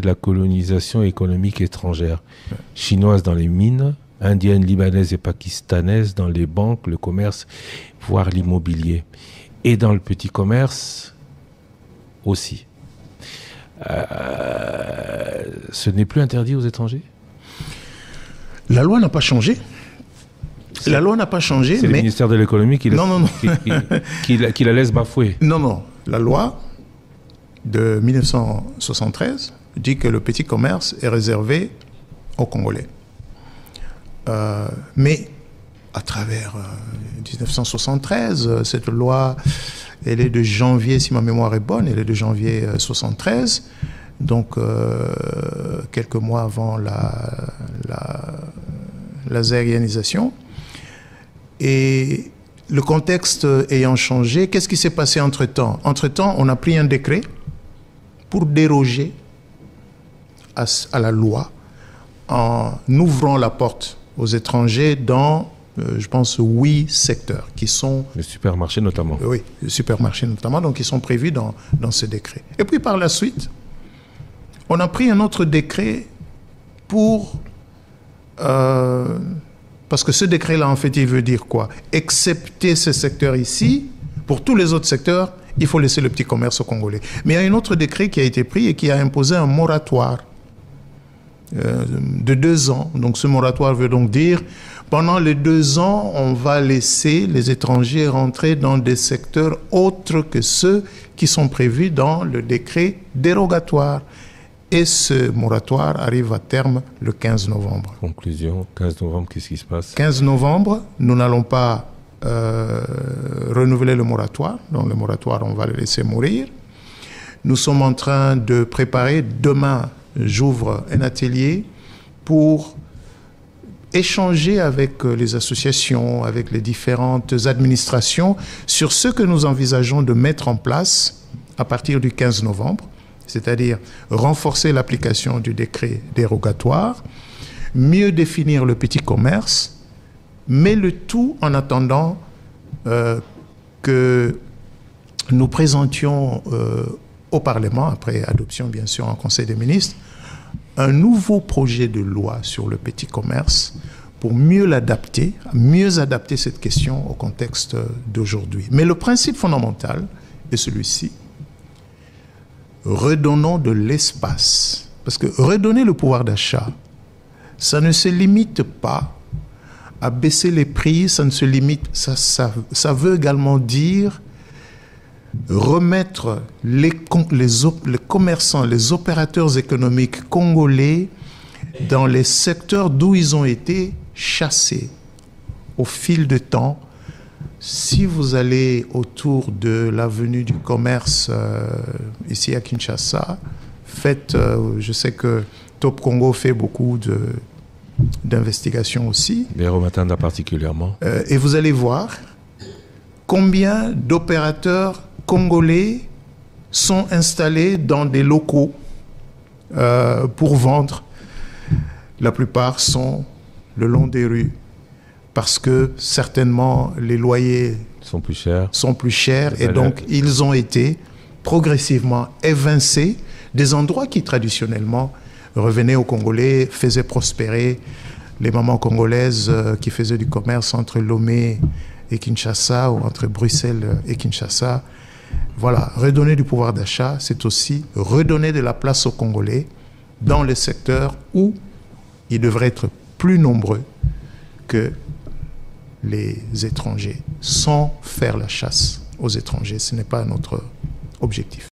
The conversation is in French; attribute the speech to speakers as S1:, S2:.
S1: de la colonisation économique étrangère, chinoise dans les mines, indienne, libanaise et pakistanaise dans les banques, le commerce, voire l'immobilier. Et dans le petit commerce aussi. Ce n'est plus interdit aux étrangers?
S2: La loi n'a pas changé. La loi n'a pas changé,
S1: c'est
S2: mais...
S1: le ministère de l'économie qui, qui la laisse bafouer.
S2: Non, non. La loi de 1973 dit que le petit commerce est réservé aux Congolais. Mais à travers 1973, cette loi, elle est de janvier, si ma mémoire est bonne, elle est de janvier 73, donc quelques mois avant la zaïrianisation. Et le contexte ayant changé, qu'est-ce qui s'est passé entre-temps? Entre-temps, on a pris un décret pour déroger à la loi en ouvrant la porte aux étrangers dans, je pense, 8 secteurs qui sont...
S1: Les supermarchés notamment.
S2: Oui, les supermarchés notamment, donc qui sont prévus dans ce décret. Et puis par la suite, on a pris un autre décret pour... parce que ce décret-là, en fait, il veut dire quoi? Excepté ce secteur ici, pour tous les autres secteurs, il faut laisser le petit commerce aux Congolais. Mais il y a un autre décret qui a été pris et qui a imposé un moratoire de 2 ans. Donc ce moratoire veut donc dire, pendant les 2 ans, on va laisser les étrangers rentrer dans des secteurs autres que ceux qui sont prévus dans le décret dérogatoire. Et ce moratoire arrive à terme le 15 novembre.
S1: Conclusion, 15 novembre, qu'est-ce qui se passe?
S2: 15 novembre, nous n'allons pas renouveler le moratoire. Donc le moratoire, on va le laisser mourir. Nous sommes en train de préparer, demain, j'ouvre un atelier pour échanger avec les associations, avec les différentes administrations sur ce que nous envisageons de mettre en place à partir du 15 novembre. C'est-à-dire renforcer l'application du décret dérogatoire, mieux définir le petit commerce, mais le tout en attendant que nous présentions au Parlement, après adoption bien sûr en Conseil des ministres, un nouveau projet de loi sur le petit commerce pour mieux l'adapter, mieux adapter cette question au contexte d'aujourd'hui. Mais le principe fondamental est celui-ci. Redonnons de l'espace. Parce que redonner le pouvoir d'achat, ça ne se limite pas à baisser les prix, ça ne se limite, ça veut également dire remettre les commerçants, les opérateurs économiques congolais dans les secteurs d'où ils ont été chassés au fil du temps. Si vous allez autour de l'avenue du commerce ici à Kinshasa, faites, je sais que Top Congo fait beaucoup d'investigations aussi.
S1: Véromatanda particulièrement.
S2: Et vous allez voir combien d'opérateurs congolais sont installés dans des locaux pour vendre. La plupart sont le long des rues, parce que certainement les loyers
S1: sont plus chers
S2: et donc ils ont été progressivement évincés des endroits qui traditionnellement revenaient aux Congolais, faisaient prospérer les mamans congolaises qui faisaient du commerce entre Lomé et Kinshasa ou entre Bruxelles et Kinshasa. Voilà, redonner du pouvoir d'achat, c'est aussi redonner de la place aux Congolais dans les secteurs où ils devraient être plus nombreux que les étrangers, sans faire la chasse aux étrangers. Ce n'est pas notre objectif.